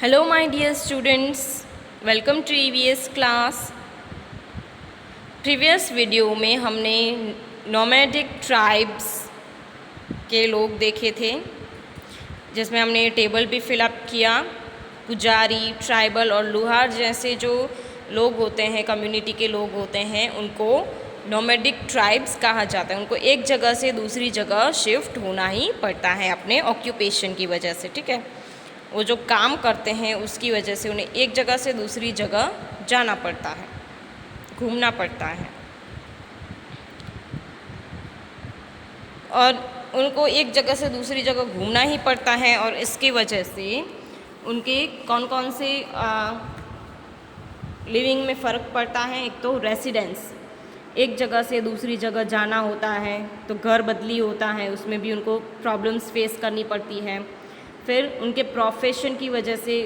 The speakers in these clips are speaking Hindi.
Hello my dear students, welcome to EVS class। Previous video में हमने नोमैडिक ट्राइब्स के लोग देखे थे, जिसमें हमने टेबल भी फिलअप किया। पुजारी, ट्राइबल और लुहार जैसे जो लोग होते हैं, कम्युनिटी के लोग होते हैं, उनको नोमैडिक ट्राइब्स कहा जाता है। उनको एक जगह से दूसरी जगह शिफ्ट होना ही पड़ता है अपने ऑक्यूपेशन की वजह से, ठीक है। वो जो काम करते हैं उसकी वजह से उन्हें एक जगह से दूसरी जगह जाना पड़ता है, घूमना पड़ता है। और उनको एक जगह से दूसरी जगह घूमना ही पड़ता है, और इसकी वजह से उनके कौन कौन से लिविंग में फ़र्क पड़ता है। एक तो रेसिडेंस, एक जगह से दूसरी जगह जाना होता है, तो घर बदली होता है, उसमें भी उनको प्रॉब्लम्स फेस करनी पड़ती है। फिर उनके प्रोफेशन की वजह से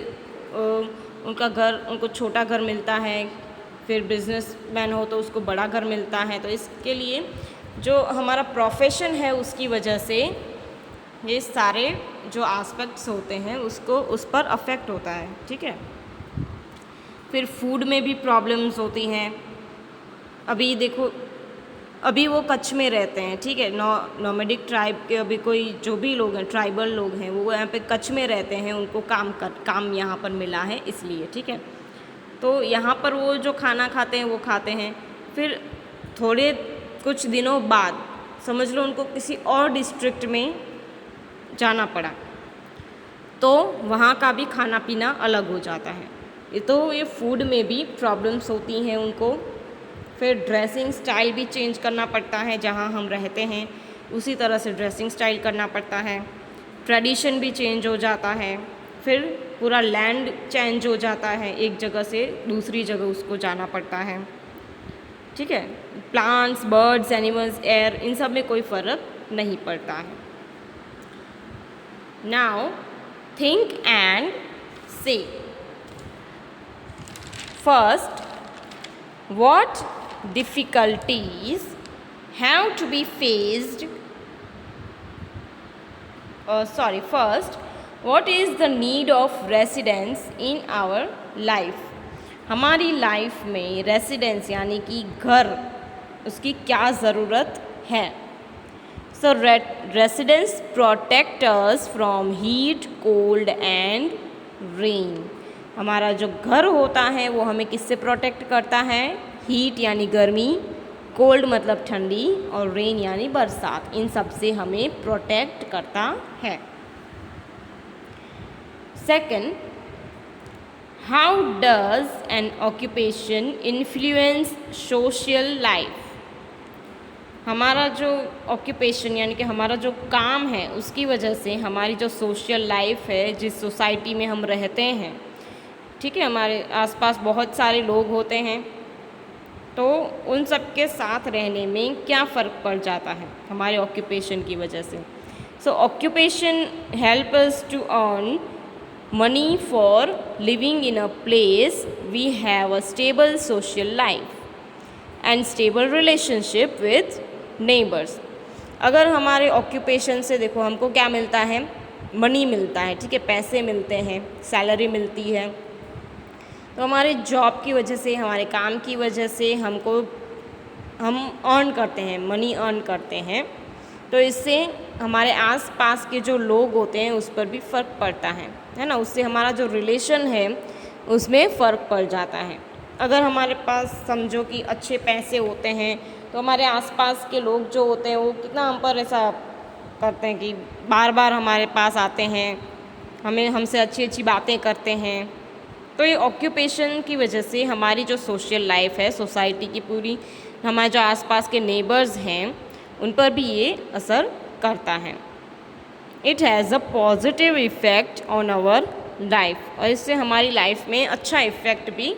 उनको छोटा घर मिलता है, फिर बिजनेसमैन हो तो उसको बड़ा घर मिलता है। तो इसके लिए जो हमारा प्रोफेशन है उसकी वजह से ये सारे जो एस्पेक्ट्स होते हैं उसको उस पर अफेक्ट होता है, ठीक है। फिर फूड में भी प्रॉब्लम्स होती हैं। अभी देखो, अभी वो कच्छ में रहते हैं, ठीक है। नोमैडिक ट्राइब के अभी कोई जो भी लोग हैं, ट्राइबल लोग हैं, वो यहाँ पे कच्छ में रहते हैं, उनको काम यहाँ पर मिला है इसलिए, ठीक है। तो यहाँ पर वो जो खाना खाते हैं वो खाते हैं। फिर थोड़े कुछ दिनों बाद समझ लो उनको किसी और डिस्ट्रिक्ट में जाना पड़ा, तो वहाँ का भी खाना पीना अलग हो जाता है। ये फूड में भी प्रॉब्लम्स होती हैं उनको। फिर ड्रेसिंग स्टाइल भी चेंज करना पड़ता है, जहाँ हम रहते हैं उसी तरह से ड्रेसिंग स्टाइल करना पड़ता है। ट्रेडिशन भी चेंज हो जाता है। फिर पूरा लैंड चेंज हो जाता है, एक जगह से दूसरी जगह उसको जाना पड़ता है, ठीक है। प्लांट्स, बर्ड्स, एनिमल्स, एयर, इन सब में कोई फ़र्क नहीं पड़ता है। नाउ थिंक एंड से। First, what difficulties have to be faced first, what is the need of residence in our life। हमारी लाइफ में रेसिडेंस यानी कि घर, उसकी क्या ज़रूरत है। So residence protect us from heat, cold and rain. हमारा जो घर होता है वो हमें किससे प्रोटेक्ट करता है। हीट यानी गर्मी, कोल्ड मतलब ठंडी, और रेन यानी बरसात, इन सब से हमें प्रोटेक्ट करता है। Second, how does N occupation influence social life. हमारा जो ऑक्यूपेशन यानी कि हमारा जो काम है उसकी वजह से हमारी जो सोशल लाइफ है, जिस सोसाइटी में हम रहते हैं, ठीक है, हमारे आसपास बहुत सारे लोग होते हैं, तो उन सब के साथ रहने में क्या फ़र्क पड़ जाता है हमारे ऑक्यूपेशन की वजह से। So occupation help us to earn money for living in a place we have a stable social life and stable relationship with neighbours. अगर हमारे ऑक्यूपेशन से देखो हमको क्या मिलता है, मनी मिलता है, ठीक है, पैसे मिलते हैं, सैलरी मिलती है। तो हमारे जॉब की वजह से, हमारे काम की वजह से हम अर्न करते हैं, मनी अर्न करते हैं। तो इससे हमारे आसपास के जो लोग होते हैं उस पर भी फ़र्क पड़ता है ना। उससे हमारा जो रिलेशन है उसमें फ़र्क पड़ जाता है। अगर हमारे पास समझो कि अच्छे पैसे होते हैं, तो हमारे आसपास के लोग जो होते हैं वो कितना हम पर ऐसा करते हैं कि बार बार हमारे पास आते हैं, हमसे अच्छी अच्छी बातें करते हैं। तो ये ऑक्यूपेशन की वजह से हमारी जो सोशल लाइफ है, सोसाइटी की पूरी, हमारे जो आसपास के नेबर्स हैं उन पर भी ये असर करता है। It has a positive effect on our life, और इससे हमारी लाइफ में अच्छा इफ़ेक्ट भी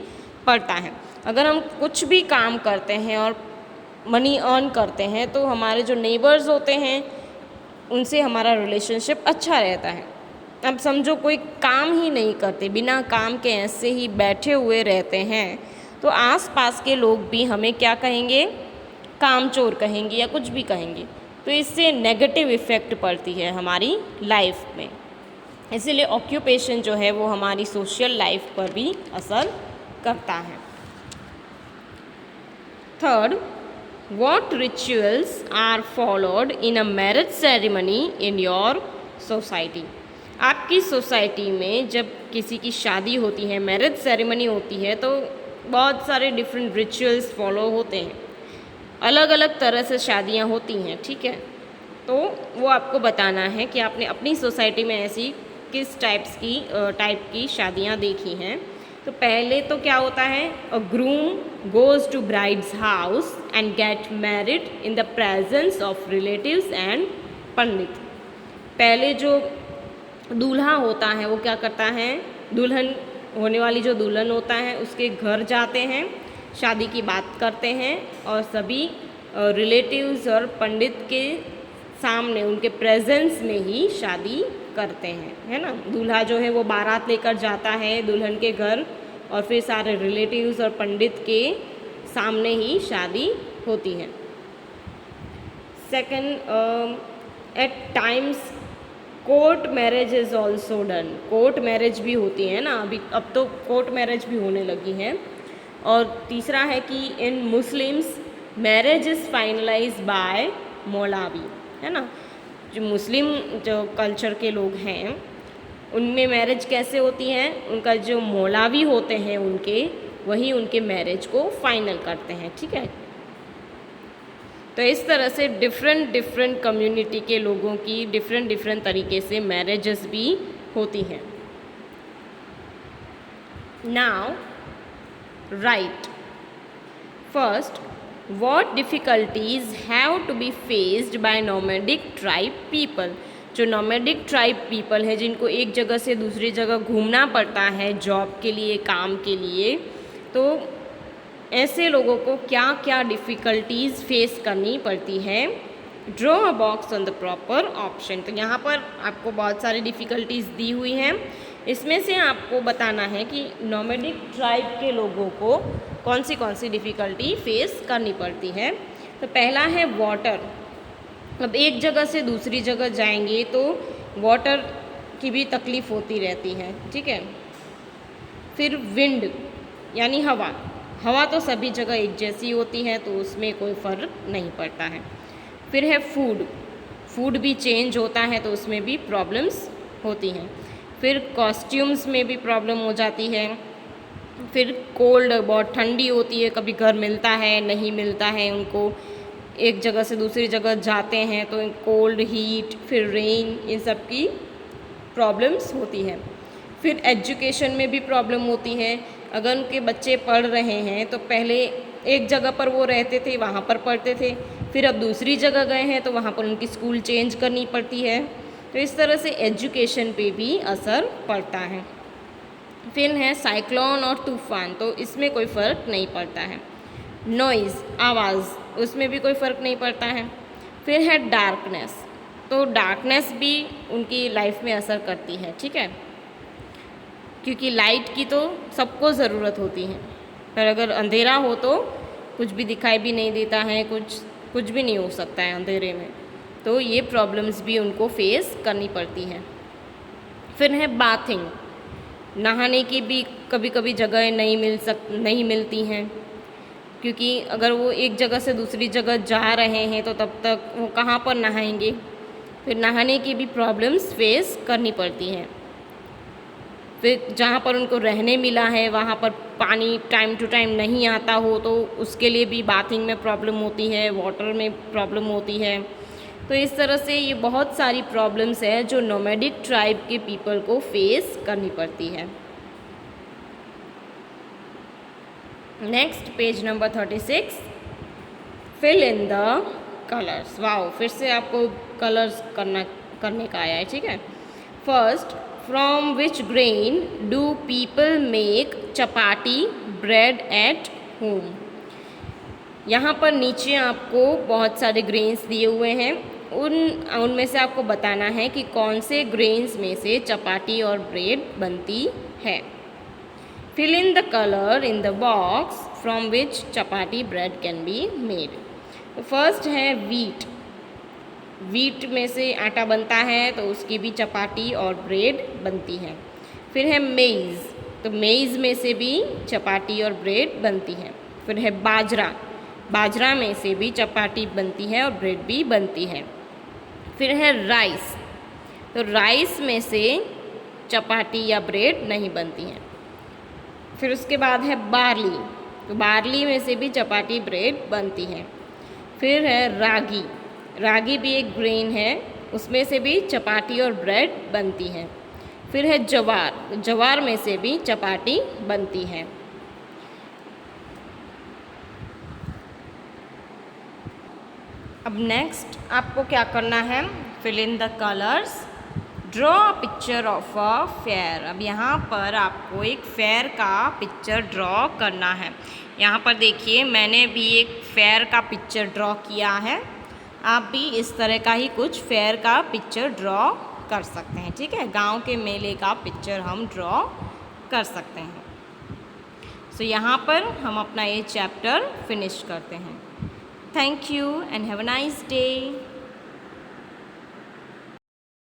पड़ता है। अगर हम कुछ भी काम करते हैं और मनी अर्न करते हैं, तो हमारे जो नेबर्स होते हैं उनसे हमारा रिलेशनशिप अच्छा रहता है। अब समझो कोई काम ही नहीं करते, बिना काम के ऐसे ही बैठे हुए रहते हैं, तो आसपास के लोग भी हमें क्या कहेंगे, कामचोर कहेंगे या कुछ भी कहेंगे। तो इससे नेगेटिव इफ़ेक्ट पड़ती है हमारी लाइफ में। इसीलिए ऑक्यूपेशन जो है वो हमारी सोशल लाइफ पर भी असर करता है। Third, what rituals are followed in a marriage ceremony in your society? आपकी सोसाइटी में जब किसी की शादी होती है, मैरिज सेरेमनी होती है, तो बहुत सारे डिफरेंट रिचुअल्स फॉलो होते हैं। अलग अलग तरह से शादियां होती हैं, ठीक है। तो वो आपको बताना है कि आपने अपनी सोसाइटी में ऐसी किस टाइप की शादियां देखी हैं। तो पहले तो क्या होता है, a groom goes to bride's house and get married in the presence of relatives and pandit. पहले जो दूल्हा होता है वो क्या करता है, दुल्हन होने वाली जो दुल्हन होता है उसके घर जाते हैं, शादी की बात करते हैं और सभी रिलेटिव्स और पंडित के सामने उनके प्रेजेंस में ही शादी करते हैं, है ना। दूल्हा जो है वो बारात लेकर जाता है दुल्हन के घर और फिर सारे रिलेटिव्स और पंडित के सामने ही शादी होती है। Second, at times court marriage is also done. Court marriage भी होती है ना, अब तो कोर्ट मैरिज भी होने लगी है। और तीसरा है कि in Muslims marriage is finalise by maulvi, है ना। जो मुस्लिम जो कल्चर के लोग हैं उनमें मैरिज कैसे होती है, उनका जो मौलवी होते हैं उनके, वही उनके मैरिज को फाइनल करते हैं, ठीक है। तो इस तरह से डिफरेंट कम्युनिटी के लोगों की डिफरेंट तरीके से मैरिजेस भी होती हैं। Now right first, what difficulties have to be faced by nomadic tribe people? जो nomadic tribe people है जिनको एक जगह से दूसरी जगह घूमना पड़ता है जॉब के लिए, काम के लिए, तो ऐसे लोगों को क्या क्या डिफ़िकल्टीज़ फेस करनी पड़ती है। Draw a box on the proper option. तो यहाँ पर आपको बहुत सारी डिफ़िकल्टीज़ दी हुई हैं, इसमें से आपको बताना है कि नोमैडिक ट्राइब के लोगों को कौन सी डिफ़िकल्टी फेस करनी पड़ती है। तो पहला है वाटर। अब एक जगह से दूसरी जगह जाएंगे तो वाटर की भी तकलीफ़ होती रहती है, ठीक है। फिर विंड यानी हवा, हवा तो सभी जगह एक जैसी होती है तो उसमें कोई फ़र्क नहीं पड़ता है। फिर है फूड, फूड भी चेंज होता है तो उसमें भी प्रॉब्लम्स होती हैं। फिर कॉस्ट्यूम्स में भी प्रॉब्लम हो जाती है। फिर कोल्ड, बहुत ठंडी होती है, कभी घर मिलता है नहीं मिलता है उनको, एक जगह से दूसरी जगह जाते हैं तो कोल्ड, हीट, फिर रेन, इन सब की प्रॉब्लम्स होती है। फिर एजुकेशन में भी प्रॉब्लम होती है। अगर उनके बच्चे पढ़ रहे हैं तो पहले एक जगह पर वो रहते थे, वहाँ पर पढ़ते थे, फिर अब दूसरी जगह गए हैं तो वहाँ पर उनकी स्कूल चेंज करनी पड़ती है। तो इस तरह से एजुकेशन पे भी असर पड़ता है। फिर है साइक्लोन और तूफ़ान, तो इसमें कोई फ़र्क नहीं पड़ता है। नॉइज़, आवाज़, उसमें भी कोई फ़र्क नहीं पड़ता है। फिर है डार्कनेस, तो डार्कनेस भी उनकी लाइफ में असर करती है, ठीक है, क्योंकि लाइट की तो सबको ज़रूरत होती है, पर अगर अंधेरा हो तो कुछ भी दिखाई भी नहीं देता है, कुछ भी नहीं हो सकता है अंधेरे में, तो ये प्रॉब्लम्स भी उनको फेस करनी पड़ती हैं। फिर है बाथिंग, नहाने की भी कभी कभी जगह नहीं मिलती हैं, क्योंकि अगर वो एक जगह से दूसरी जगह जा रहे हैं तो तब तक वो कहाँ पर नहाएंगे। फिर नहाने की भी प्रॉब्लम्स फेस करनी पड़ती हैं। फिर जहाँ पर उनको रहने मिला है वहाँ पर पानी टाइम टू टाइम नहीं आता हो तो उसके लिए भी बाथिंग में प्रॉब्लम होती है, वाटर में प्रॉब्लम होती है। तो इस तरह से ये बहुत सारी प्रॉब्लम्स है जो नोमैडिक ट्राइब के पीपल को फेस करनी पड़ती है। Next page number 36, fill in the colours. Wow, फिर से आपको कलर्स करने का आया है, ठीक है। First, from which grain do people make chapati bread at home. यहाँ पर नीचे आपको बहुत सारे ग्रेन्स दिए हुए हैं, उनमें से आपको बताना है कि कौन से ग्रेन्स में से चपाटी और ब्रेड बनती है। Fill in the colour in the box from which chapati bread can be made. First है वीट, वीट में से आटा बनता है तो उसकी भी चपाटी और ब्रेड बनती है। फिर है मेज़, तो मेज़ में से भी चपाटी और ब्रेड बनती है। फिर है बाजरा, बाजरा में से भी चपाटी बनती है और ब्रेड भी बनती है। फिर है राइस, तो राइस में से चपाटी या ब्रेड नहीं बनती है। फिर उसके बाद है बार्ली, तो बार्ली में से भी चपाटी ब्रेड बनती है। फिर है रागी, रागी भी एक ग्रेन है, उसमें से भी चपाटी और ब्रेड बनती है। फिर है ज्वार, ज्वार में से भी चपाटी बनती है। अब नेक्स्ट आपको क्या करना है, fill in the colours, draw a picture of a fair. अब यहाँ पर आपको एक फेयर का पिक्चर ड्रॉ करना है। यहाँ पर देखिए मैंने भी एक फेयर का पिक्चर ड्रॉ किया है, आप भी इस तरह का ही कुछ फेयर का पिक्चर ड्रॉ कर सकते हैं। ठीक है, गांव के मेले का पिक्चर हम ड्रॉ कर सकते हैं। सो यहाँ पर हम अपना ये चैप्टर फिनिश करते हैं। Thank you and have a nice day.